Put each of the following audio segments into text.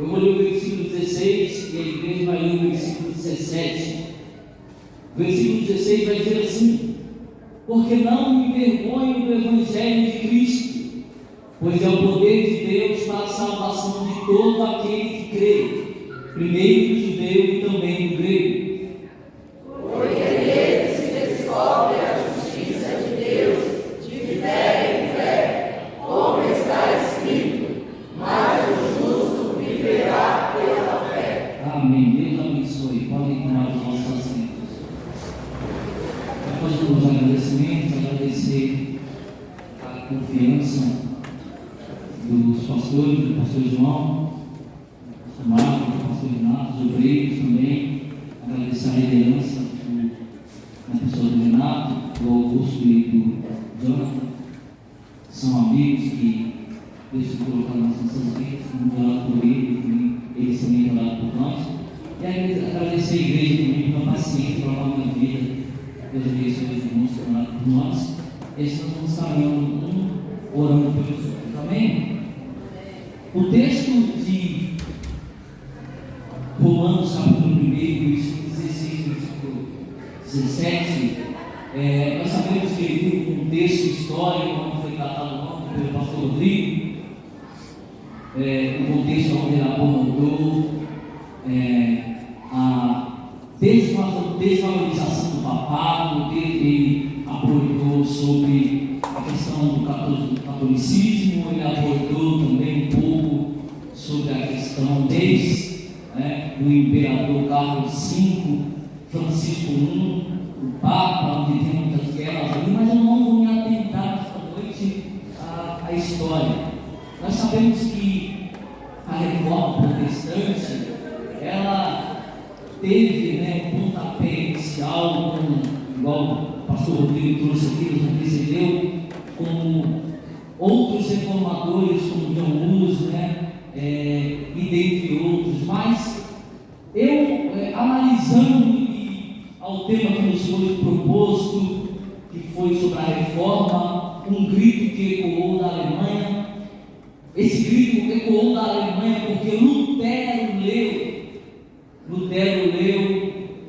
Eu vou ler o versículo 16 e a igreja vai ler o versículo 17. O versículo 16 vai dizer assim: porque não me envergonho do Evangelho de Cristo, pois é o poder de Deus para a salvação de todo aquele que crê, primeiro do judeu e também do grego. Porque nele se descobre a justiça de Deus, de fé em fé, como está escrito: mas o justo viverá pela fé. Amém. Deus abençoe. Podem tomar os nossos assentos. Depois dos agradecimentos, agradecer a confiança dos pastores, do pastor João, do pastor Marcos, do pastor Renato, dos obreiros também. Agradecer a liderança na pessoa do Renato, do Augusto e do Jonathan. São amigos que Deus se colocar nas nossas vidas, vamos orar por eles também oraram por nós. E agradecer a igreja também pela paciência, pela minha vida. Deus abençoe os irmãos que oraram por nós. E assim nós vamos caminhando orando pelos outros. Amém? O texto de Romanos, capítulo 1, versículo 16, versículo 17, nós sabemos que ele tem um contexto histórico, como foi tratado pelo pastor Rodrigo, um contexto onde ele apontou a desvalorização do papado, ele abordou sobre a questão do catolicismo, ele abordou também um pouco sobre a questão do imperador Carlos V, Francisco I, o Papa, onde tem muitas guerras ali, mas eu não vou me atentar esta noite à história. Nós sabemos que a reforma protestante, ela teve um pontapé inicial, igual o pastor Rodrigo trouxe aqui, nos antecedeu, como outros reformadores, como John Hus, e dentre outros. Mas eu, analisando ao tema que nos foi proposto, que foi sobre a reforma, um grito que ecoou da Alemanha. Esse grito ecoou da Alemanha porque Lutero leu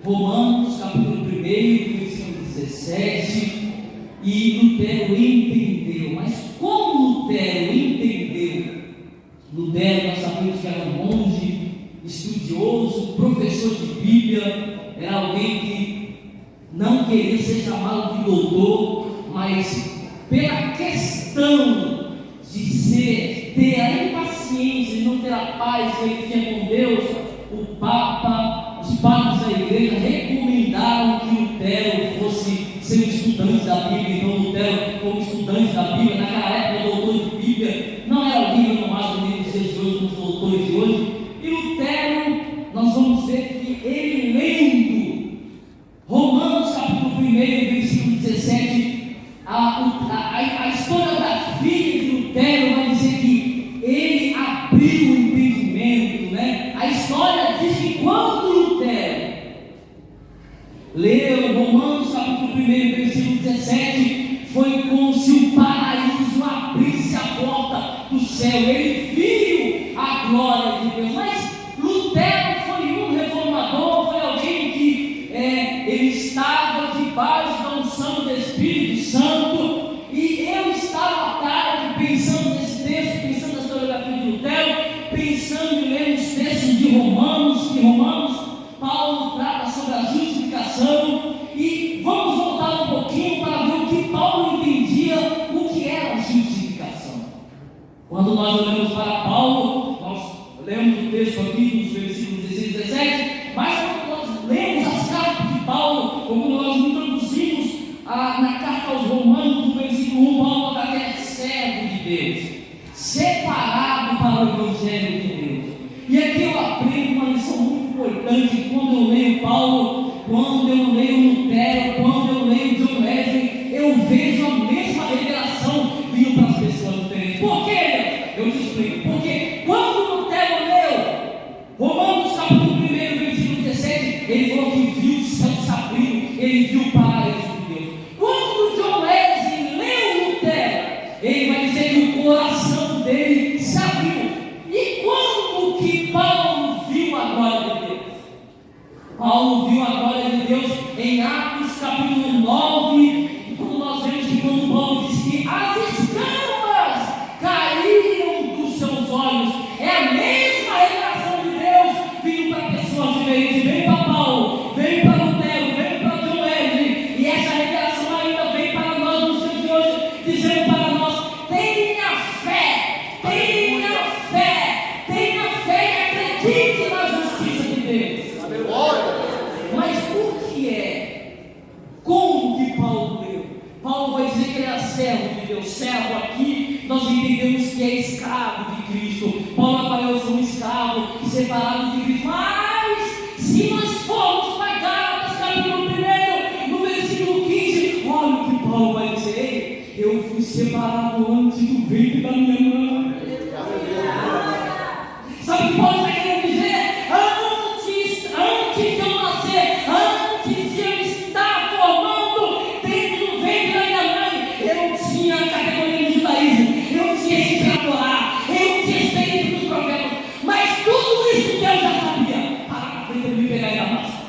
Romanos capítulo 1, versículo 17, e Lutero entendeu. Mas como Lutero entendeu? Lutero, nós sabemos que era um monge, estudioso, professor de Bíblia, era alguém que não queria ser chamado de doutor, mas pela questão de ter a impaciência de não ter a paz que ele tinha com Deus, o Papa, os padres da igreja recomendaram que Lutero fosse ser um estudante da Bíblia. Então Lutero foi um estudante da Bíblia. Naquela época, doutor de Bíblia não era alguém renomado nem nos dias de hoje, nos doutores de hoje. E Lutero, nós vamos ver que ele lendo Romanos capítulo 1, versículo 17, a historiografia de Lutero vai dizer que ele abriu o entendimento, A história diz que quando Lutero leu Romanos capítulo 1, versículo 17, foi como se o paraíso abrisse a porta do céu. Ele viu a glória de Deus. Mas Lutero foi um reformador, foi alguém que ele estava debaixo da unção do Espírito Santo. E eu estava à tarde pensando nesse texto, pensando na historiografia de Lutero, pensando em ler os textos de Romanos, Paulo trata sobre a justificação. E vamos voltar um pouquinho para ver o que Paulo entendia, o que era a justificação. Quando nós olhamos para Paulo, nós lemos o texto aqui nos versículos 16 e 17, mas quando nós lemos as cartas de Paulo, como nós introduzimos na carta aos Romanos, no versículo 1, Paulo está que é servo de Deus, separado para o Evangelho de Deus. E aqui eu aprendo uma lição muito importante quando eu leio Paulo, quando eu leio Lutero, quando eu leio John Wesley, eu vejo a mesma revelação vindo para as pessoas diferentes. Por quê? Eu te explico. Porque quando Lutero leu Romanos capítulo 1, versículo 17, ele falou que viu o céu se abrindo, ele viu o paraíso de Deus. Quando John Wesley leu Lutero, ele vai dizer que o coração dele se abriu. E quando que Paulo Mas por que é? Como que Paulo leu? Paulo vai dizer que ele era servo de Deus. Servo aqui, nós entendemos que é escravo de Cristo. Paulo fala, eu sou um escravo, separado de Cristo. Mas, se nós formos para Gálatas, capítulo 1, no versículo 15, olha o que Paulo vai dizer. Eu fui separado antes do ventre da minha mãe. Sabe o que Paulo está querendo dizer? Antes de eu nascer, antes de eu estar formando dentro do ventre da minha mãe, eu tinha a categoria do judaísmo, eu tinha esse Torá, eu tinha experiência dos profetas, mas tudo isso Deus já sabia. Para na frente de me pegar em Damasco.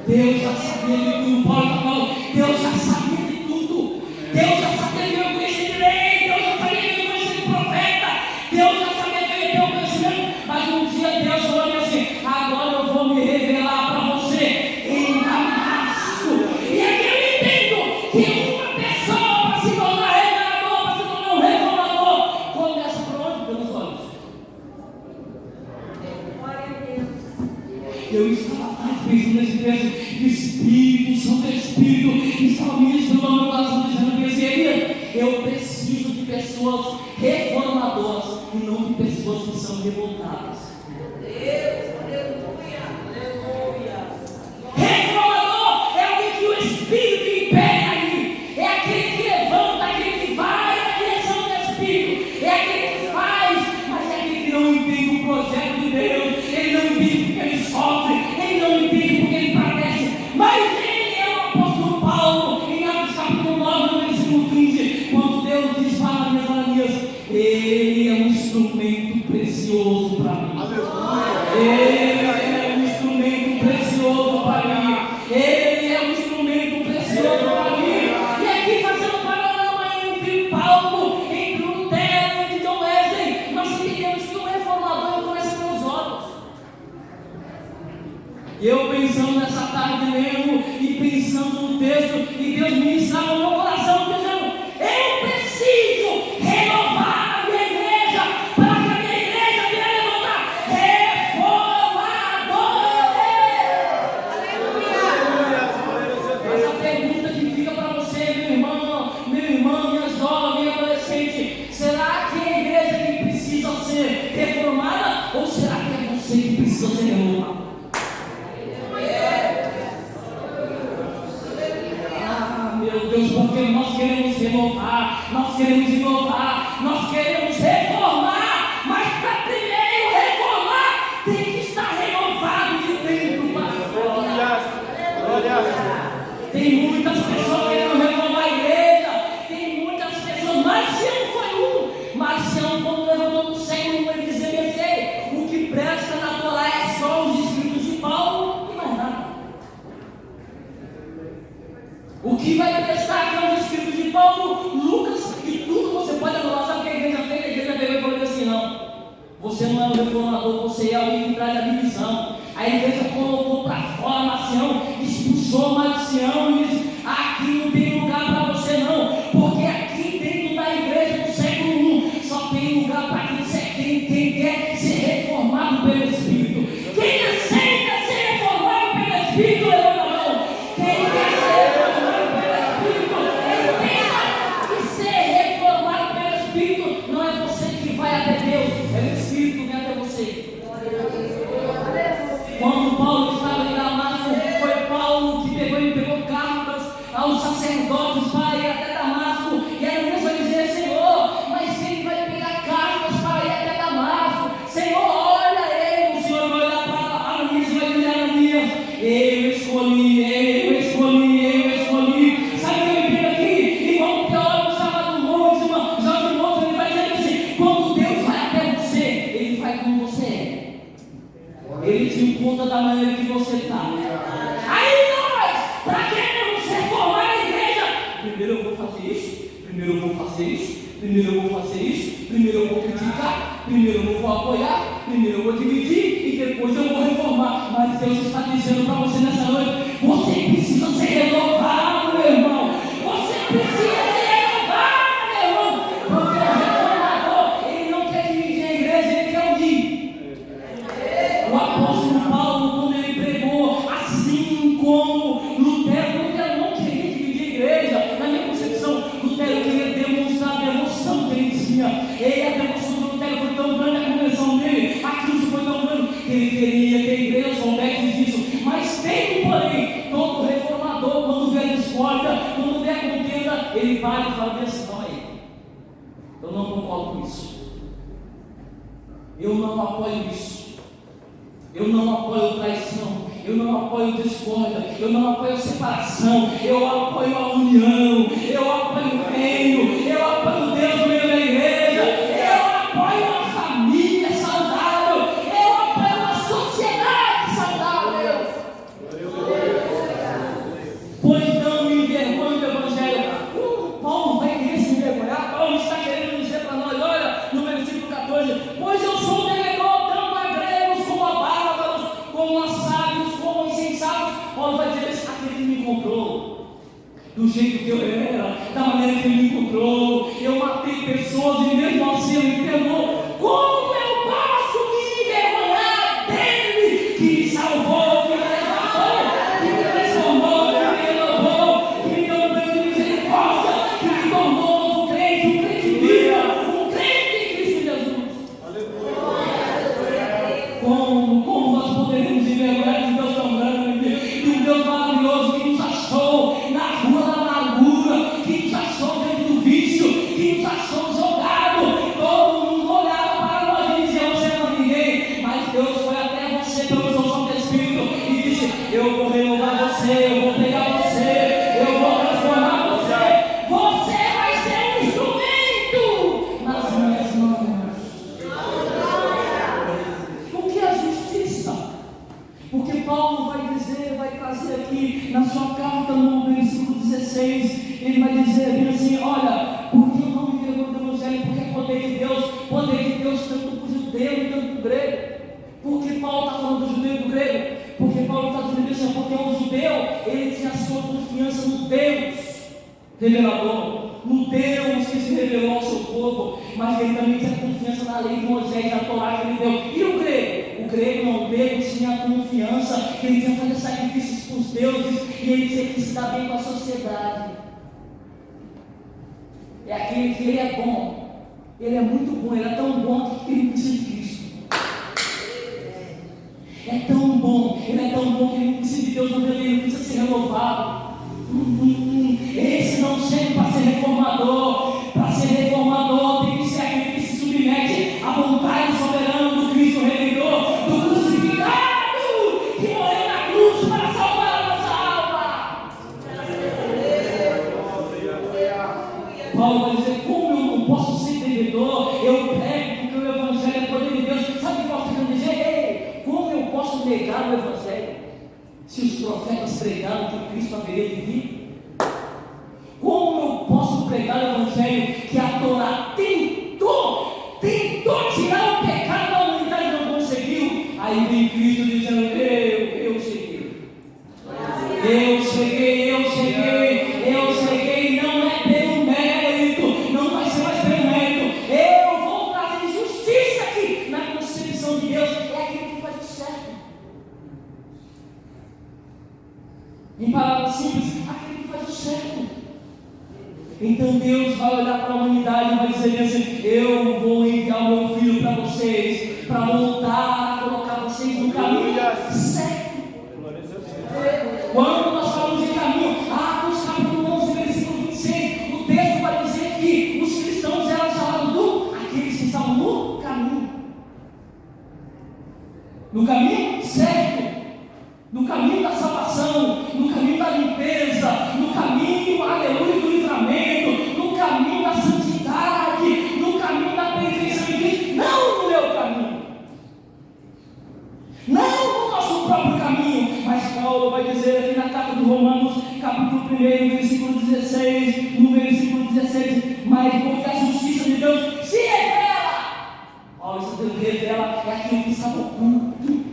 Deus já sabia de tudo. Paulo está falando, Deus já sabia de tudo. Deus já sabia que eu conhecia de lei, Deus já sabia que eu conhecia de profeta, Deus já sabia que eu ia ter o conhecimento, mas um dia Deus falou assim, agora eu vou me revelar para você em Damasco. E aqui eu entendo que uma pessoa para se tornar revelador, para se tornar um reformador, começa por onde? Pelos olhos. Eu estava pensando nesse texto, Espírito Santo, Espírito estava ministrando ao meu coração, dizendo que eu preciso de pessoas reformadoras e não de pessoas que são revoltadas. Reformador é alguém que o Espírito impera ali, é aquele que levanta, aquele que vai na direção do Espírito, é aquele que faz, mas é aquele que não entende o projeto de Deus, ele não entende porque ele sofre, ele não entende porque ele padece, mas ele é o apóstolo Paulo, em Atos capítulo 9, no versículo 15, quando Deus diz para Ananias, ele é um instrumento precioso para mim. Ele é um instrumento precioso para mim. Ele é um instrumento precioso para mim. E aqui fazendo panorama entre Paulo, entre Lutero, entre John Wesley, nós entendemos que o reformador começa pelos olhos. E eu pensando nessa tarde lendo e pensando no texto, e Deus ministrava no meu coração, dizendo, eu preciso renovar a minha igreja, para que a minha igreja venha levantar reformadores. Essa pergunta que fica para você, meu irmão, minha jovem, adolescente, será que é a igreja que precisa ser reformada, ou será que é você que precisa ser renovado? Meu Deus, porque nós queremos renovar, nós queremos inovar, nós queremos reformar, mas para primeiro reformar, tem que estar renovado de dentro para fora. Tem muitas pessoas querendo reformar a igreja, tem muitas pessoas, Marcião foi um. Marcião, quando levantou no século 1, ele dizia, o que presta na Torá é só os escritos de Paulo e mais nada. O que vai prestar aqui é os escritos de Paulo, Lucas e tudo você pode anular. Sabe o que a igreja fez? A igreja pegou e falou assim, não, você não é um reformador, você é alguém que traz a divisão. A igreja colocou para fora Marcião, expulsou Marcião e disse, aqui não tem lugar para você não, porque aqui dentro da igreja do século I só tem lugar para quem quer ser reformado pelo Espírito. Quem aceita ser reformado pelo Espírito, levanta a mão. Quem quer ser reformado pelo Espírito, entenda que ser reformado pelo Espírito não é você que vai até Deus, é o Espírito que vem até você. Quando Paulo estava em Damasco, foi Paulo que pegou cartas aos sacerdotes para ir até Damasco, e Ananias vai dizer, Senhor, mas ele vai pegar cartas para ir até Damasco, Senhor, olha ele, o Senhor vai olhar para Ananias e vai dizer, Ananias, eu escolhi, sabe o que eu entendo aqui? Igual o teólogo chamado Monte, Jorge Monte, ele vai dizer assim, quando Deus vai até você, ele vai como você é. Ele te encontra da maneira que você está. Aí nós, para queremos reformar a igreja, primeiro eu vou fazer isso, primeiro eu vou fazer isso, primeiro eu vou fazer isso, primeiro eu vou criticar, primeiro eu não vou apoiar, primeiro eu vou dividir e depois eu vou reformar. Mas Deus está dizendo para você nessa noite, você precisa ser renovado, meu irmão. Você precisa ser renovado, meu irmão. Porque o reformador, ele não quer dividir a igreja, ele quer unir. O Eu não apoio isso. Eu não apoio traição. Eu não apoio discórdia. Eu não apoio separação. Eu apoio a união. Eu apoio o reino. Eu apoio Deus no meio da igreja. Eu apoio a família saudável. Eu apoio a sociedade saudável. Pois não me envergonhe do Evangelho. Como Paulo vai querer se envergonhar? Paulo está querendo dizer para nós, olha, no versículo 14: pois eu sou devedor tanto a gregos como a bárbaros, como a sábios, como a insensatos. Paulo vai dizer: aquele que me encontrou do jeito que eu era, da maneira que ele me encontrou, eu matei pessoas e mesmo assim ele me perdoou. Como eu posso me envergonhar dele que me salvou, que me resgatou, que me transformou, que me renovou, que me deu um banho de misericórdia, que me tornou um crente vivo, um crente em Cristo Jesus? Como nós poderemos envergonhar de Deus tão grande, de um Deus maravilhoso que nos achou na rua da amargura, que nos achou dentro do vício, que nos achou jogado? Todo mundo olhava para nós e dizia: você não é ninguém. Mas Deus foi até você pelo seu Santo Espírito e disse: eu vou renovar você, eu vou pegar você, eu vou transformar você. Você vai ser um instrumento nas minhas mãos. O que é a justiça? Porque Paulo vai dizer, vai trazer aqui na sua carta, no versículo 16, ele vai dizer bem assim: olha, porque eu não me envergonho do Evangelho, porque é poder de Deus tanto para o judeu e tanto para o grego. Por que Paulo está falando do judeu e do grego? Porque Paulo está dizendo isso, porque o judeu, ele tinha a sua confiança no Deus revelador, no Deus que se revelou ao seu povo, mas ele também tinha confiança na lei de Moisés, na Torá que ele deu. E o grego? O grego tinha confiança que ele tinha que fazer sacrifícios para os deuses e ele tinha que se dar bem com a sociedade. É aquele que ele é bom, ele é muito bom, ele é tão bom que ele não precisa de Cristo. É tão bom, ele é tão bom que ele não precisa de Deus, ele não precisa ser renovado. Esse não serve para ser reformador. Para ser reformador tem que ser aquele que se submete à vontade soberana do Cristo Redentor, do crucificado, que morreu na cruz para salvar a nossa alma. Paulo vai dizer: como eu não posso ser devedor? Eu prego porque o Evangelho é poder de Deus. Sabe o que Paulo está querendo dizer? Ei, como eu posso negar o Evangelho se os profetas pregaram que Cristo haveria de vir? Como eu posso pregar o Evangelho que a Torá tentou tirar o pecado da humanidade e não conseguiu? Aí vem Cristo dizendo: eu cheguei, não é pelo mérito, não vai ser mais pelo mérito, eu vou trazer justiça aqui na concepção de Deus, é aquilo que faz o certo. Em palavras simples, aquele que faz o certo. Então Deus vai olhar para a humanidade e vai dizer assim: eu vou enviar o meu filho para vocês, para voltar a colocar vocês no caminho certo. Quando nós falamos de caminho, Atos capítulo 11, versículo 26, o texto vai dizer que os cristãos eram chamados aqueles que estavam no caminho certo, no caminho da salvação, no caminho da limpeza, no caminho, aleluia, do livramento, no caminho da santidade, no caminho da perfeição em Cristo, não no meu caminho, não no nosso próprio caminho. Mas Paulo vai dizer aqui na carta de Romanos, capítulo 1, versículo 16, no versículo 16: mas porque a justiça de Deus se revela. Paulo está dizendo: revela é aquilo que estava oculto,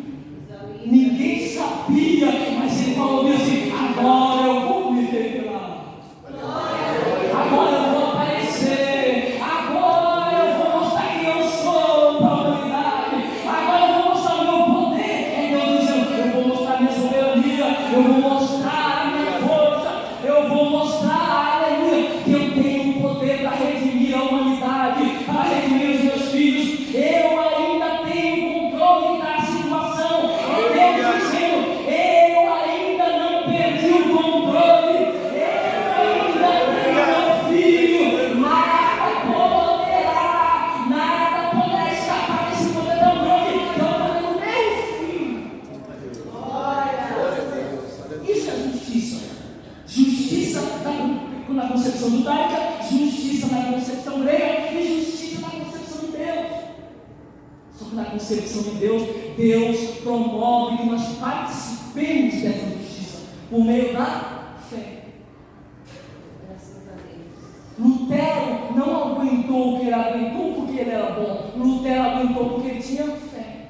ninguém sabia, mas ele falou assim: agora eu vou me revelar, agora eu vou aparecer, agora eu vou mostrar quem eu sou para a humanidade, agora eu vou mostrar o meu poder. É Deus dizendo: eu vou mostrar minha soberania, eu vou mostrar a minha força, eu vou mostrar, aleluia, que eu tenho poder para redimir a humanidade, para redimir os meus filhos. Eu ainda tenho controle da situação. Deus dizendo: eu ainda não perdi o controle. Só que na concepção de Deus, Deus promove que nós participemos dessa justiça por meio da fé. Lutero não aguentou o que ele aguentou porque ele era bom. Lutero aguentou porque ele tinha fé.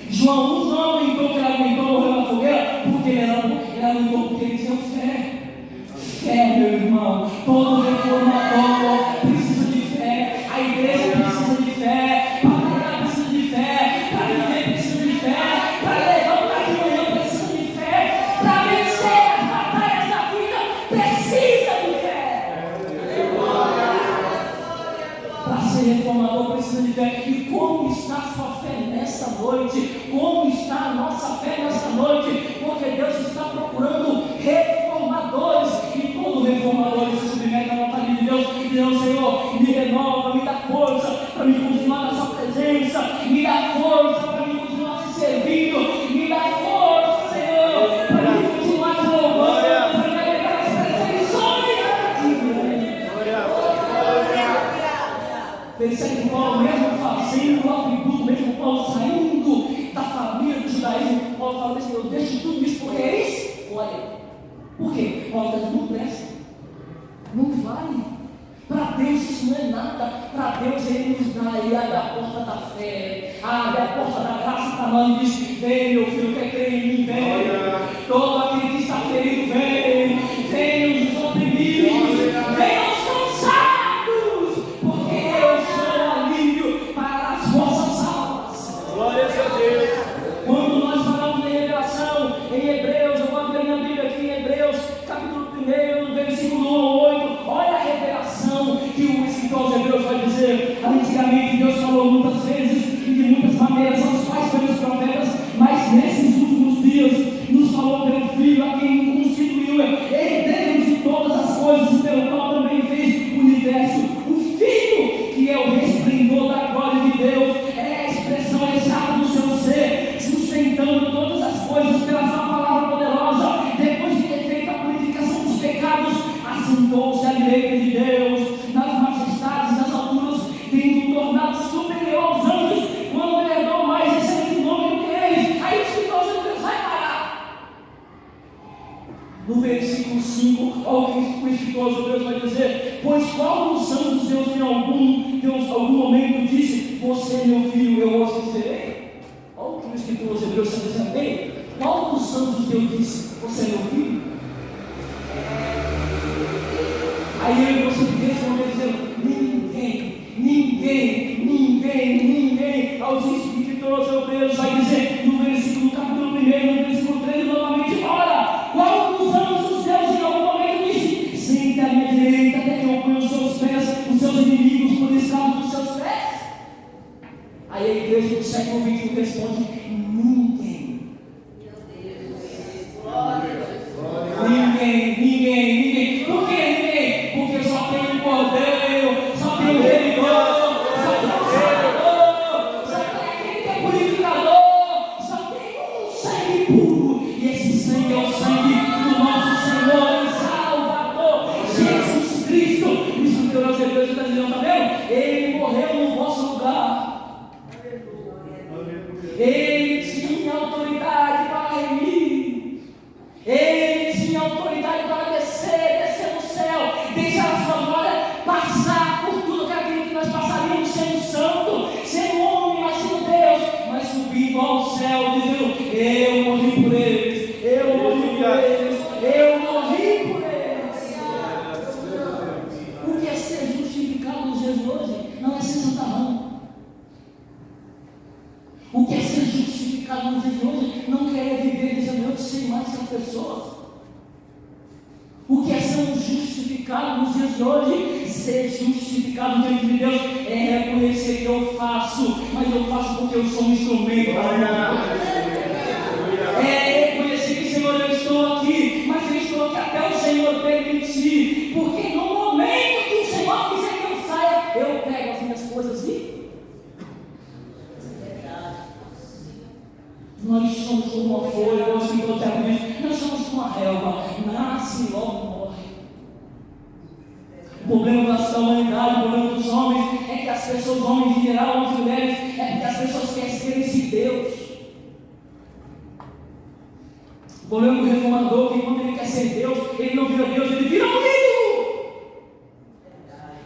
João Luz não aguentou o que ele aguentou, morreu na fogueira porque ele era bom. Ele aguentou porque ele tinha fé. Fé, meu irmão. Todo reformador precisa de fé. A igreja precisa de fé. Para pregar precisa de fé. Para viver precisa de fé. Para levantar de manhã precisa de fé. Para vencer as batalhas da vida precisa de fé. Para ser reformador precisa de fé. E como está a sua fé nesta noite? Como está a nossa fé nesta noite? Porque Deus está procurando reformadores. E todo reformador se submete à vontade de Deus. E Deus, Senhor, me renova, me dá força para me continuar na sua presença. Me dá força para me continuar te servindo. Me dá força, Senhor, para me continuar te louvando. Para me agregar as perseguições. Percebe Paulo mesmo fazendo o atributo, mesmo Paulo saindo da família do judaísmo. Paulo fala assim: eu deixo tudo isso porque é escolha. Por quê? Paulo está dizendo: não presta, não vale. Para Deus isso não é nada. Para Deus Ele nos dá, Ele abre a porta da fé, abre a porta da graça para nós e diz: vem, meu filho, quer crer em mim, vem. Todo aquele que está ferido, vem. Vem os oprimidos, vem os cansados, porque eu sou alívio para as vossas almas. Glória a Deus. Quando nós falamos de revelação em Hebreus, eu vou abrir a minha Bíblia aqui em Hebreus, capítulo 1, versículo 1 ao 8. Olha a revelação que o escritor aos Hebreus vai dizer. Antigamente Deus falou muitas vezes e de muitas maneiras aos pais pelos profetas, mas nesses últimos dias nos falou pelo Filho, a quem constituiu herdeiro de todas as coisas e pelo qual também fez o universo. O Filho, que é o resplendor da glória de Deus, é a expressão exata do seu ser, sustentando todas as coisas pela sua palavra poderosa. Depois de ter feito a purificação dos pecados, assentou-se à direita de Deus, nas majestades das alturas, tendo tornado superior aos anjos, quando ele herdou mais excelente nome do que eles. Aí o escritor de Deus vai parar. No versículo 5, olha o que o escritor de Deus vai dizer: pois qual dos santos Deus em algum momento disse: você é meu filho, eu hoje te serei? Olha o que o escritor de Deus está dizendo bem. Qual dos santos Deus disse: você é meu filho? Aí ele você respondeu dizendo: ninguém. Aos escritores hebreus vai dizer no versículo capítulo 1, no versículo 3, novamente: ora, qual dos anjos Deus em algum momento disse: sente à minha direita até que eu ponha os seus pés, os seus inimigos por estrado dos seus pés? Aí a igreja do século XXI responde: ninguém. Ninguém. Por que ninguém? Porque só tem um cordeiro, só tem um remidor, só tem um salvador, só tem aquele que é purificador, só tem um sangue puro. E esse sangue é o sangue do nosso Senhor e Salvador, Jesus Cristo. Isso que o nosso Deus está dizendo, tá vendo? Ele morreu no vosso lugar. Ele tinha autoridade para remir. Ele tinha autoridade para descer no céu, deixar a sua glória passar por tudo aquilo que nós passaríamos, sendo santo, sendo homem, mas sendo Deus, mas subindo ao céu, dizendo: eu morri por eles. O que é ser justificado nos dias de hoje não é ser santarrão. O que é ser justificado nos dias de hoje não quer viver dizendo: eu sei mais que a pessoa. O que é ser justificado nos dias de hoje? Ser justificado diante de Deus é reconhecer que eu faço, mas eu faço porque eu sou um instrumento da glória. É reconhecer que, Senhor, eu estou aqui, mas eu estou aqui até o Senhor permitir, porque no momento que o Senhor quiser que eu saia, eu pego as minhas coisas e nós somos como uma folha, como o escritor Tiago diz, nós somos como uma relva, nasce e logo morre. O problema da humanidade, o problema dos homens é que as pessoas, homens em geral, homens e mulheres, é porque as pessoas querem ser esse Deus. Vou ler um reformador que quando ele quer ser Deus, ele não vira Deus, ele vira um ídolo.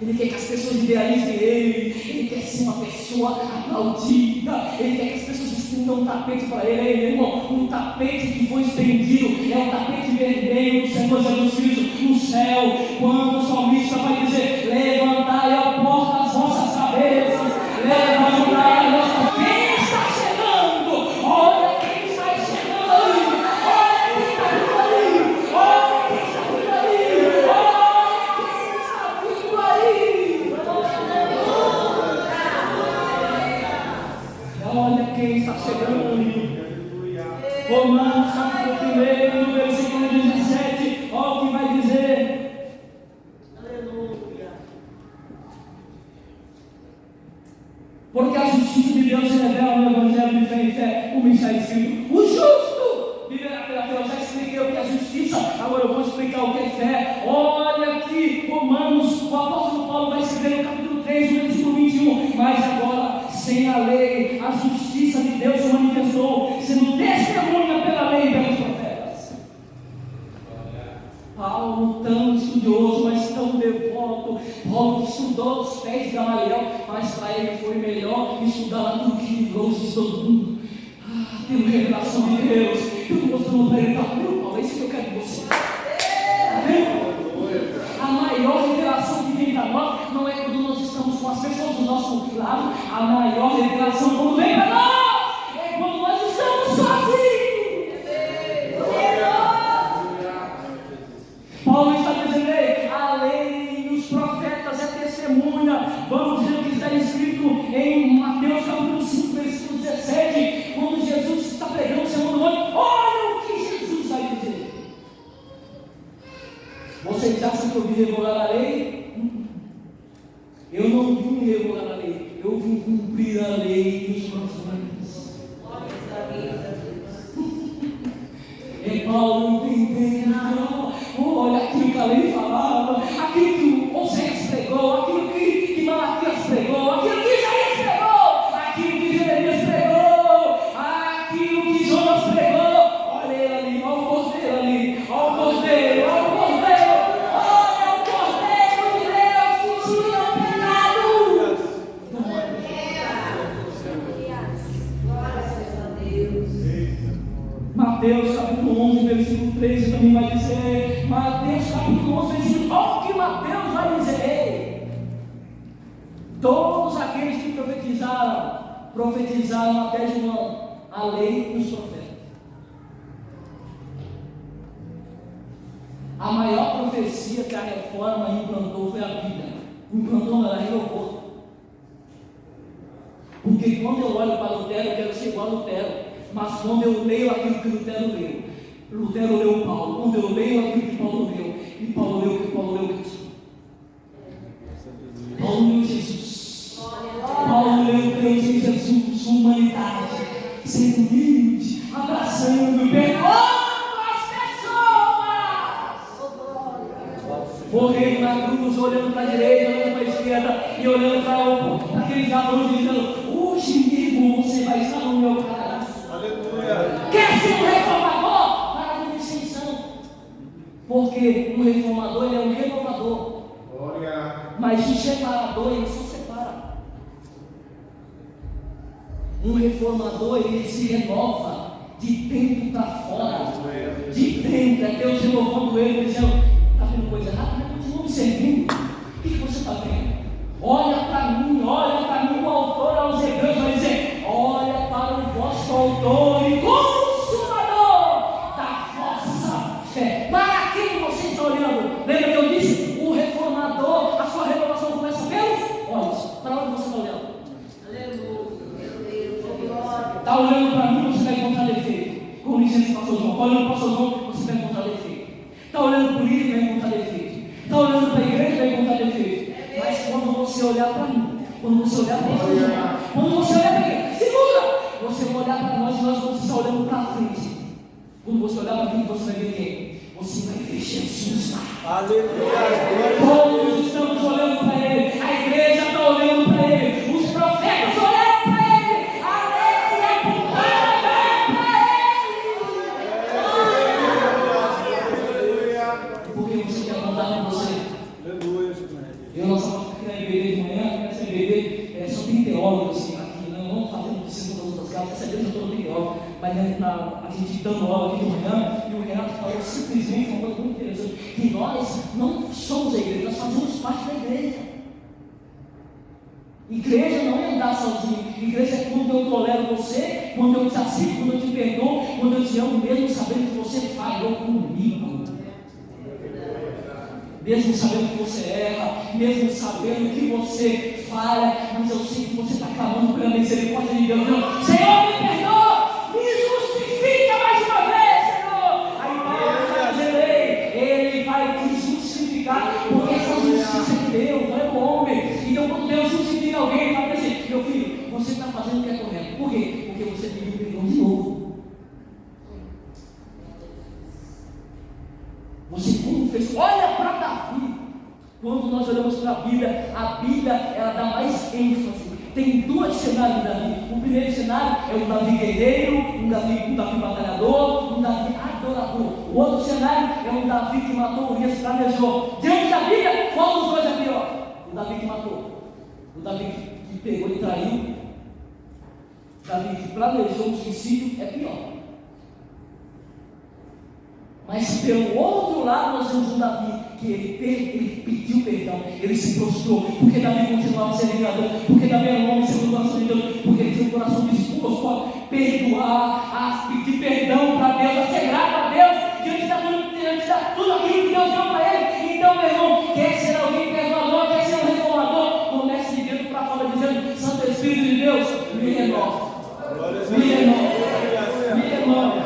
Ele quer que as pessoas idealizem ele quer ser uma pessoa aplaudida, ele quer que as pessoas estendam um tapete para ele, irmão, um tapete que foi estendido, é um tapete vermelho do Senhor Jesus Cristo no céu, quando o salmista vai dizer, levantai a porta das vossas cabeças, levantai a vossa, quem está chegando? Olha quem está chegando ali, olha quem está vindo ali, olha quem está vindo ali, olha quem está vindo aí. Olha quem está chegando. Romanos capítulo 1, versículo 17, olha o que vai dizer. Aleluia. Porque a justiça de Deus se revela no Evangelho de fé em fé, como está escrito, o justo viverá pela fé. Eu já expliquei o que é justiça, agora eu vou explicar o que é fé. Olha aqui, Romanos, o apóstolo Paulo vai escrever no capítulo 3, no versículo 21, mas agora, sem a lei, a justiça de Deus se manifestou, sendo testemunha pela lei e pelos profetas. Paulo, tão estudioso, mas tão devoto, Paulo estudou os pés de Gamaliel, mas para ele foi melhor estudar lá do que loucos de todo mundo. Tem uma revelação de Deus. Eu estou mostrando para ele, Paulo, é isso que eu quero de você. Está vendo? A maior revelação que vem para nós não é quando nós estamos com as pessoas do nosso lado, a maior revelação quando vem para nós é quando nós estamos sozinhos. Paulo está dizendo, a lei e os profetas é testemunha. Vamos dizer o que está escrito em Mateus capítulo 5, versículo 17, quando Jesus está pregando o Sermão do Monte. Olha o que Jesus vai dizer. Vocês acham que eu vim revogar a lei? Eu não vim revogar a lei, eu vim cumprir a lei e os profetas. E Paulo entendendo, olha aquilo que a lei falava, aquilo que o Oséias pregou, aquilo que Malaquias pregou, aquilo que Isaías pregou, aquilo que Jeremias pregou, aquilo que Jonas pregou. Olha ele ali, olha o cordeiro ali, olha o cordeiro, olha o cordeiro, olha o cordeiro de Deus que tira o pecado. Mateus capítulo 11, versículo 13 também vai dizer, Mateus capítulo 11, versículo, olha o que Mateus vai dizer. Todos aqueles que profetizaram até João, a lei e os profetas. A maior profecia que a reforma implantou foi a Bíblia. Implantou, ela renovou. Porque quando eu olho para Lutero, eu quero ser igual a Lutero. Mas quando eu leio aquilo que Lutero leu, Lutero leu Paulo. Quando eu leio aquilo que Paulo leu, e Paulo leu o que Paulo leu Cristo. Paulo leu Jesus. Paulo leu Deus em Jesus, sua humanidade, sendo humilde, abraçando, perdoando as pessoas. Morrendo na cruz, olhando para a direita, olhando para a esquerda e olhando para aqueles ladrões, dizendo: hoje mesmo você vai estar no meu caráter. Quer ser um reformador? Para de distinção. Porque um reformador, ele é um renovador. Mas o separador, ele só separa. Um reformador, ele se renova de dentro para fora. De dentro, é Deus renovando ele, dizendo: está vendo coisa errada? Mas continua me servindo. O que você está vendo? Olha para mim, o autor aos Hebreus vai dizer: olha para o vosso autor e consumador da vossa fé. Para quem você está olhando? Lembra que eu disse? O reformador, a sua renovação começa pelos olhos. Para onde você está olhando? Aleluia. Está olhando para mim, você vai encontrar defeito. Com licença, pastor João. Está olhando para o pastor João, você vai encontrar defeito. Está olhando para o líder, vai encontrar defeito. Está olhando para a igreja, vai encontrar defeito. Mas quando você olhar para mim, quando você olhar para nós, quando você olhar para mim, segura! Você vai olhar para nós e nós vamos estar olhando para frente. Quando você olhar para mim, você vai ver quem? Você vai ver Jesus lá. Aleluia! Todos estamos olhando para Ele, a igreja está olhando para Ele. mas essa igreja toda tem teólogo. Mas a gente dando aula aqui do Renan, e o Renato falou simplesmente uma coisa muito interessante, que nós não somos a igreja, nós fazemos parte da igreja. Igreja não é andar sozinho, igreja é quando eu tolero você, quando eu te aceito, quando eu te perdoo, quando eu te amo, mesmo sabendo que você falhou comigo. Mesmo sabendo que você erra, mesmo sabendo que você falha, mas eu sei que você está clamando pela misericórdia de Deus. Senhor, me perdoa, me justifica mais uma vez, Senhor. Aí Paulo vai dizer, ele vai te justificar, porque essa justiça é de Deus, não é do homem. Então quando Deus justifica alguém, ele fala assim, meu filho, você está fazendo o que é correto. Por quê? Porque você pediu perdão de novo. Você confessou. Olha para Davi. Quando nós olhamos para a Bíblia ela dá mais ênfase. Tem dois cenários de Davi. O primeiro cenário é um Davi guerreiro, um Davi batalhador, um Davi adorador. O outro cenário é um Davi que matou Urias, planejou. Diante da Bíblia, qual dos dois é pior? O Davi que matou. O Davi que pegou e traiu. O Davi que planejou o suicídio é pior. Mas pelo outro lado nós temos um Davi que ele pediu perdão, ele se prostrou, porque Davi continuava a ser vingador, porque Davi era um homem segundo o coração de Deus, porque ele tinha um coração disposto a perdoar, a pedir perdão para Deus, a ser grato a Deus, diante de tudo aquilo que Deus deu para ele. Então, meu irmão, quer ser alguém perdoador, quer ser um reformador, comece de dentro para fora dizendo, Santo Espírito de Deus, me renova, me renova, me renova,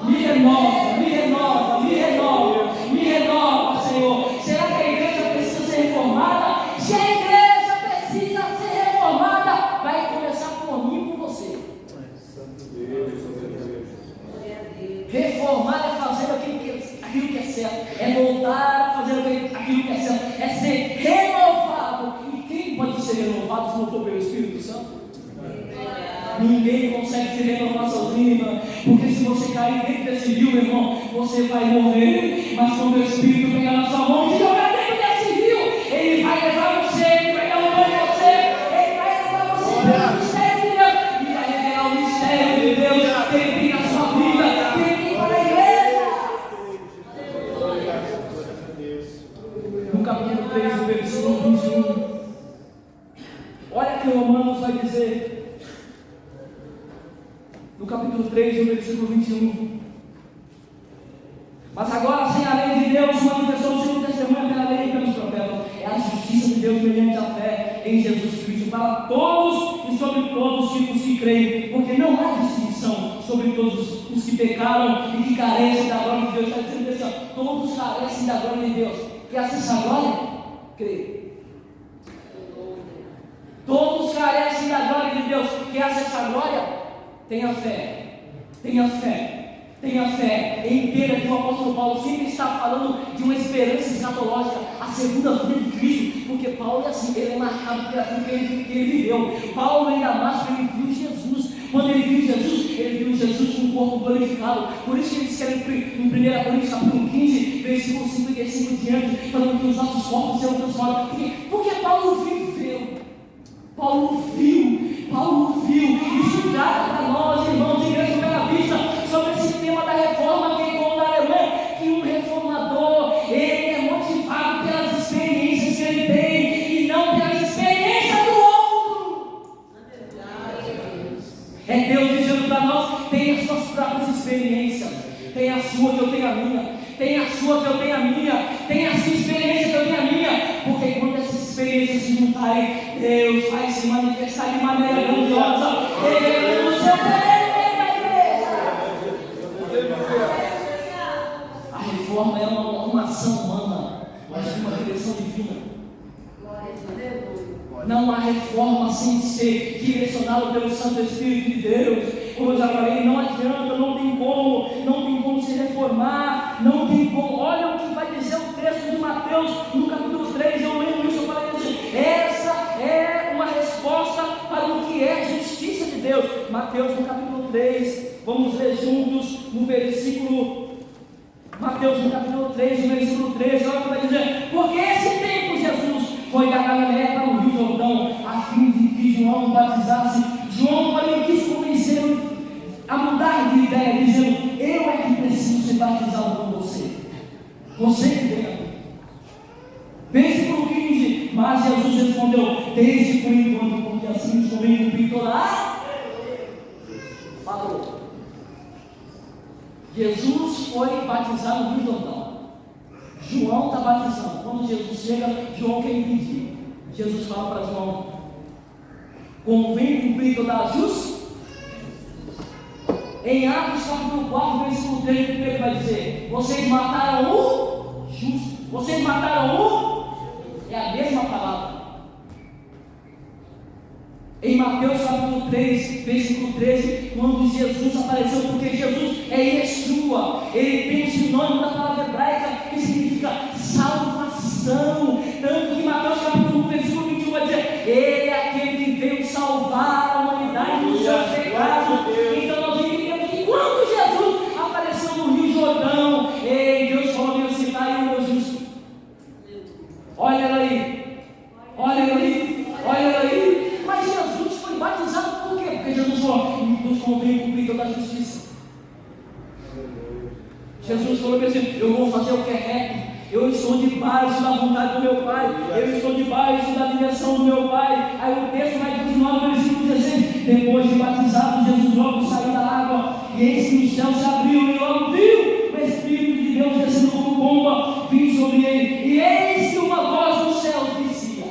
me renova, me renova, me renova, me renova, Senhor. Será que a igreja precisa ser reformada? Se a igreja precisa ser reformada, vai começar por mim e por você. Reformar é fazer aquilo que é certo, é voltar a fazer aquilo que é certo, é ser renovado. E quem pode ser renovado se não for pelo Espírito Santo? Ninguém consegue se renovar sozinho, irmão. Porque se você cair dentro desse rio, meu irmão, você vai morrer. Mas quando o Espírito pegar na sua mão e jogar dentro desse rio, ele vai levar você, ele vai levar você, ele vai levar você para o mistério de Deus, e vai revelar o mistério de Deus que ele tem na sua vida, que ele tem para a igreja. No capítulo 3, no versículo 21, olha que Romanos vai dizer. No capítulo 3, no versículo 21. Mas agora, sem a lei de Deus, manifestou-se o testemunho pela lei e pelos profetas. É a justiça de Deus mediante a fé em Jesus Cristo, para todos e sobre todos os que creem, porque não há distinção sobre todos os que pecaram e que carecem da glória de Deus. Está dizendo assim, todos carecem da glória de Deus. Quer acessar a glória? Crê. Todos carecem da glória de Deus. Quer acessar a glória? Tenha fé, tenha fé, tenha fé. Entenda que o apóstolo Paulo sempre está falando de uma esperança escatológica, a segunda vinda de Cristo, porque Paulo é assim, ele é marcado por aquilo que ele viveu. Paulo em Damasco, ele viu Jesus. Quando ele viu Jesus com o corpo glorificado. Por isso que ele escreve em 1 Coríntios capítulo 15, versículo 55 diante, falando que os nossos corpos serão transformados. Porque Paulo viveu. Paulo viu, isso trata para nós, irmãos de Igreja Bela Vista, sobre esse tema da reforma, que como na Alemanha, que um reformador, ele é motivado pelas experiências que ele tem, e não pelas experiências do outro. É Deus dizendo para nós, tem as suas próprias experiências, tem a sua que eu tenho a minha, tem a sua que eu tenho a minha, tem a sua experiência que eu tenho a minha, porque quando essas experiências se juntarem, Deus vai se manifestar de maneira grandiosa, revelando o seu poder na igreja. A reforma é uma ação humana, mas de uma direção divina. Não há reforma sem ser direcionada pelo Santo Espírito de Deus. Como eu já falei, não adianta, não tem como se reformar, não tem como. Olha o que vai dizer o texto de Mateus no capítulo 3, eu lembro isso, eu falei assim, essa é uma resposta para o que é justiça de Deus. Mateus no capítulo 3, vamos ler juntos no versículo, Mateus no capítulo 3, no versículo 13, olha o que vai dizer, porque esse tempo Jesus foi da Galileia para o Rio Jordão, a fim de que João batizasse. João, porém, quis convencer a mudar de ideia, dizendo: eu é que preciso ser batizado com você. Você que vem a mim. Versículo 15: mas Jesus respondeu: desde por enquanto, porque assim convém cumprir toda a. Falou. Jesus foi batizado no Jordão. João está batizando. Quando Jesus chega, João quer impedir. Jesus fala para João: convém cumprir toda a justiça. Em Atos capítulo 4, versículo 3, Pedro vai dizer: vocês mataram o justo. Vocês mataram o. É a mesma palavra. Em Mateus capítulo 3, versículo 13, quando Jesus apareceu, porque Jesus é Yeshua, ele tem o sinônimo da palavra hebraica que significa salvação. Tanto que Mateus capítulo 1, versículo 21 vai dizer: ele é aquele que veio salvar a humanidade dos seus pecados. Então nós entendemos que quando Jesus apareceu no Rio Jordão, Deus falou assim: está aí o meu justo. Olha ela aí, olha ela aí, olha ela aí. Mas Jesus foi batizado por quê? Porque Jesus falou: nos convém cumprir toda a justiça. Jesus falou assim: eu vou fazer o que é reto. Eu estou debaixo da vontade do meu Pai. Eu estou debaixo da direção do meu Pai. Aí o texto vai continuar no versículo 16: depois de batizado, Jesus logo saiu da água, e eis que o céu se abriu, e logo viu o Espírito de Deus descendo como pomba, vindo sobre ele. E eis que uma voz dos céus dizia: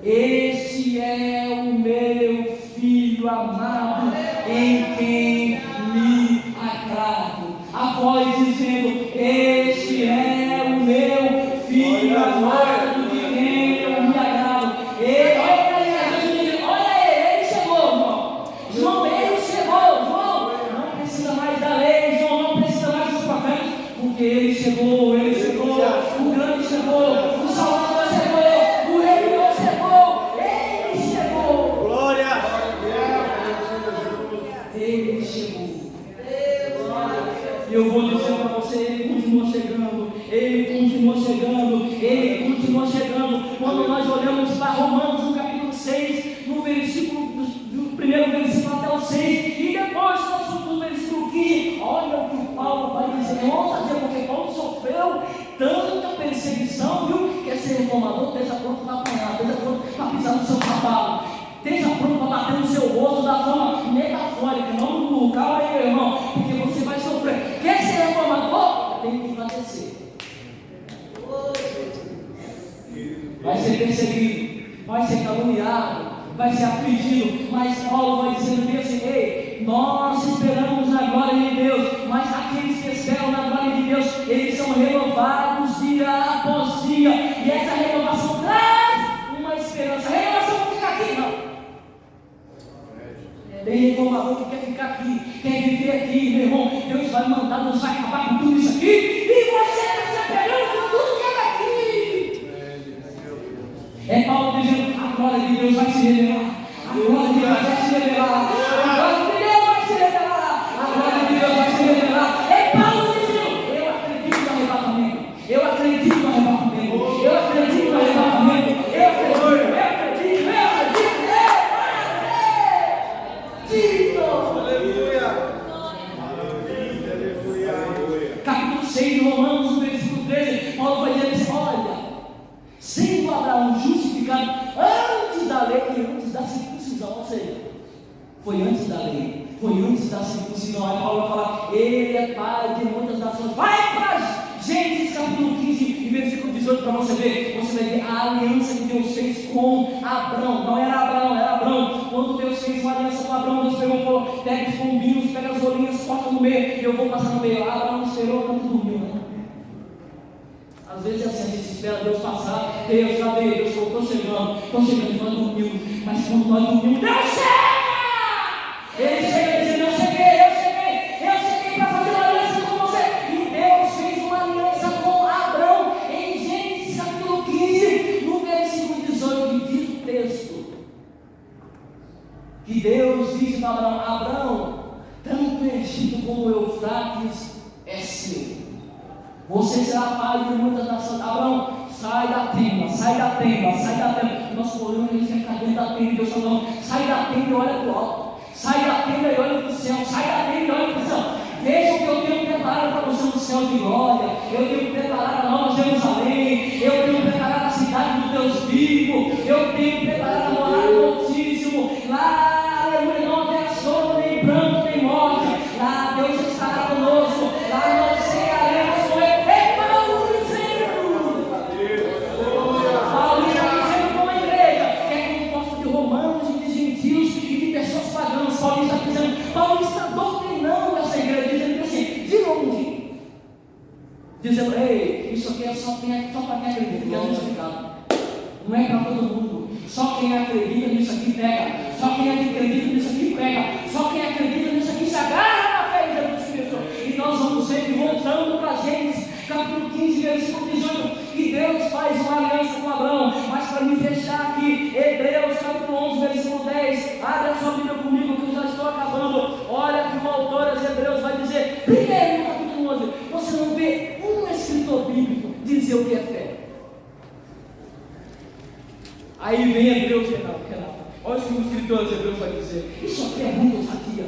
este é o meu Filho amado, em quem me agrado. A voz dizendo: este é o meu Filho amado, de quem eu me agrado. Olha ele chegou, irmão. João, ele chegou. João não precisa mais da lei, João não precisa mais dos profetas, porque ele chegou, o grande chegou, o Salvador chegou, o Rei chegou, ele chegou. Glória! Ele chegou. Eu vou dizer para você: ele continua chegando, ele continua chegando, ele continua chegando. Quando nós olhamos para Romanos, no capítulo 6, no versículo, do primeiro versículo até o 6, e depois no versículo 15, olha o que Paulo vai dizer. Vamos fazer, porque Paulo sofreu tanta perseguição, viu? Quer ser reformador? Esteja pronto para apanhar, esteja pronto para pisar no seu cavalo, esteja pronto para bater no seu rosto da forma metafórica, não no local aí, meu irmão, porque você vai sofrer. Quer ser reformador? Tem que padecer. Vai ser perseguido, vai ser caluniado, vai ser afligido. Mas Paulo vai dizendo bem assim: ei, nós esperamos na glória de Deus, mas aqueles que esperam na glória de Deus, eles são renovados dia após dia, e essa renovação traz uma esperança. A renovação não fica aqui, não. Tem reformador que quer ficar aqui, quer viver aqui, meu irmão. Deus vai mandar, Deus vai acabar com tudo isso aqui, e você está se apegando com tudo que é daqui. É Paulo dizendo: a glória de Deus vai se revelar, a glória de Deus vai se revelar, a glória de Deus vai se revelar, a glória de Deus vai se revelar. É Paulo dizendo: eu acredito no arrebatamento, eu acredito no arrebatamento, eu acredito no arrebatamento, eu acredito. Capítulo 6 de Romanos, no versículo 13, Paulo vai dizer assim: olha, sendo Abraão justificado antes da lei e antes da circuncisão, ou seja, foi antes da lei, foi antes da circuncisão. Aí Paulo vai falar: ele é pai de muitas nações. Vai para Gênesis capítulo 15 e versículo 18 para você ver. Você vai ver a aliança que Deus fez com Abraão. Não era Abraão, era Abraão. Quando Deus fez uma aliança com Abraão, Deus pegou e falou: pega os pombinhos, pega as rolinhas, corta no meio, e eu vou passar no meio. Abraão esperou, tanto dormiu, né? Às vezes é assim, a gente espera Deus passar. Deus, cadê? Deus falou: estou chegando, nós dormimos. Mas quando nós dormimos, Deus chega! Ele chega dizendo: eu cheguei para fazer uma aliança com você. E Deus fez uma aliança com Abraão em Gênesis capítulo 15, no versículo 18, diz o texto que Deus disse para Abraão: Abraão, tanto o Egito como o Eufrates é seu. Você será pai de muitas nações. Abraão, sai da tenda, sai da tenda, sai da tenda. O nosso problema é que a gente quer ficar dentro da tenda. E Deus está falando: sai da tenda e olha para o alto. Sai da tenda e olhe para o céu, sai da tenda e olhe para o céu. Veja o que eu tenho preparado para você no céu de glória. Eu tenho preparado a Nova Jerusalém. Eu tenho preparado a cidade do Deus vivo. Eu tenho preparado a morada do Altíssimo. Lá, aleluia, não haverá choro, nem pranto, nem morte. Lá Deus estará conosco. Lá nós cearemos com ele. É Paulo dizendo. Paulo está dizendo como a igreja, que é composta de romanos e de gentios e de pessoas pagãs. Paulo está dizendo, Paulo está doutrinando essa igreja, dizendo assim, de longe, dizendo, ei, isso aqui é só para quem acredita, que é justificado. Não é para todo mundo. Só quem acredita nisso aqui pega. Só quem acredita nisso aqui pega. Só quem acredita nisso aqui se agarra na fé em Jesus Cristo. E nós vamos sempre voltando para Gênesis, capítulo 15, versículo 18, que Deus faz uma aliança com Abraão. Mas para me fechar aqui, Hebreus capítulo 11, versículo 10, abre a sua Bíblia comigo que eu já estou acabando. Olha que o autor aos Hebreus vai dizer, primeiro no capítulo 11, você não vê um escritor bíblico dizer o que é fé. Aí vem Hebreus, Renato. Olha o que o escritor de Hebreus vai dizer. Isso aqui é muito ousadia.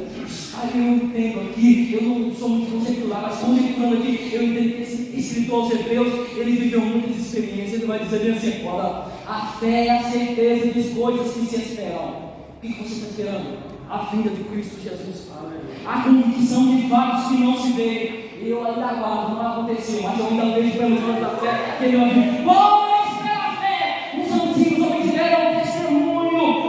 Aí eu entendo aqui, eu não sou muito conceitual, mas conceituando aqui, eu entendo que esse escritor aos Hebreus, ele viveu muitas experiências. Ele vai dizer bem assim, olha, a fé é a certeza das coisas que se esperam. O que você está esperando? A vinda de Cristo Jesus. A convicção de fatos que não se vê. Eu ainda aguardo, não aconteceu, mas eu ainda vejo pelos olhos da fé que ele vai vir. Pois pela fé, os antigos homens tiveram um testemunho.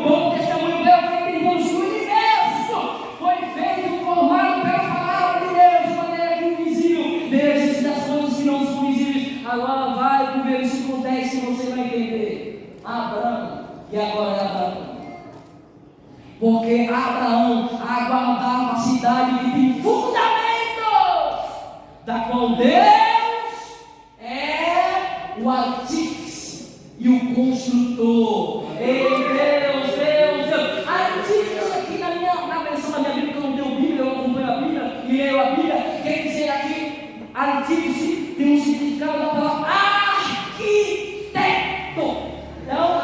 Bom testemunho pela fé que Deus no universo foi feito, formado pela palavra de Deus, de maneira invisível, desde das coisas que não são visíveis. Agora vai para o versículo 10 que você vai entender. Abraão, e agora é Abraão. Porque Abraão aguardava a cidade que tem fundamentos, da qual Deus é o artífice e o construtor. Ei, Deus. Artífice aqui na versão da minha Bíblia, que eu não tenho Bíblia, eu acompanho a Bíblia e leio a Bíblia, quer dizer aqui, artífice tem um significado da palavra arquiteto. Então,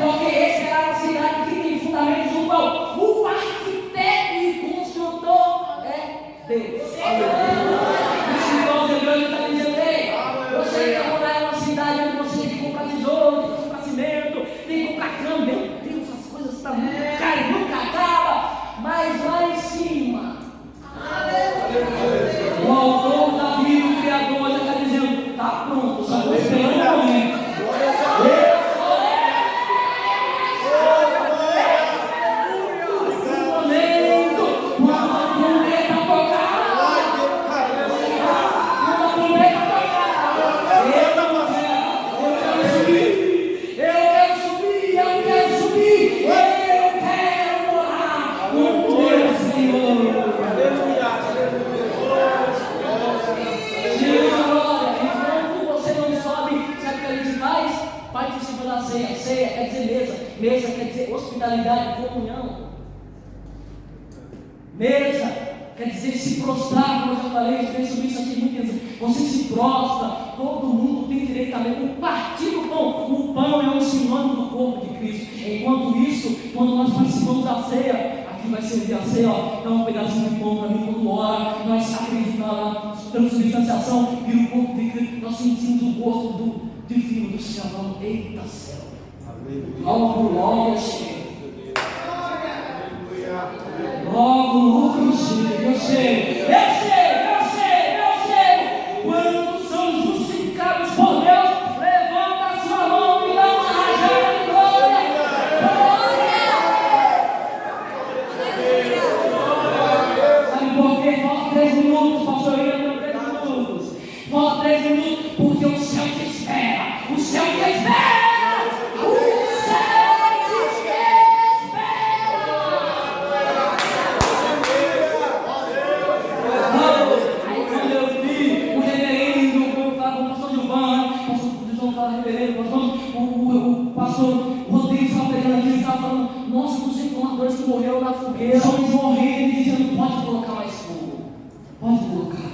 porque essa era a cidade que tem fundamentos no qual o arquiteto e construtor é Deus. O Senhor está dizendo, ei, você quer morar em uma cidade onde você tem que comprar tijolo, tem que comprar cimento, tem que comprar cama. Meu Deus, as coisas estão muito caras, nunca acaba. Mas lá em cima, o autor da vida, o Criador, já está dizendo, está pronto, só estou esperando o momento. Ceia quer dizer mesa, mesa quer dizer hospitalidade, comunhão. Mesa quer dizer se prostrar, como eu já falei, eu falei sobre isso aqui muitas vezes. Você se prostra, todo mundo tem direito a mesmo partir do pão. O pão é um sinônimo do corpo de Cristo. Enquanto isso, quando nós participamos da ceia, aqui vai servir a ceia, ó, dá um pedacinho de pão para mim quando ora, nós acreditamos na transubstanciação, vira o corpo de Cristo, nós sentimos o gosto do divino do céu, falando, eita céu. Logo chega. Logo chega. Eu sei. Quantos são justificados por Deus? Levanta a sua mão e dá uma rajada de glória. Sabe por quê? Falta 3 minutos, pastor. Eu tenho 3 minutos. Falta 3 minutos, porque o céu te espera. O céu te espera. O pastor Rodrigo estava pegando aqui e estava falando, nossa, dos informadores que morreram na fogueira, eles morreram e dizendo, pode colocar mais fogo, pode colocar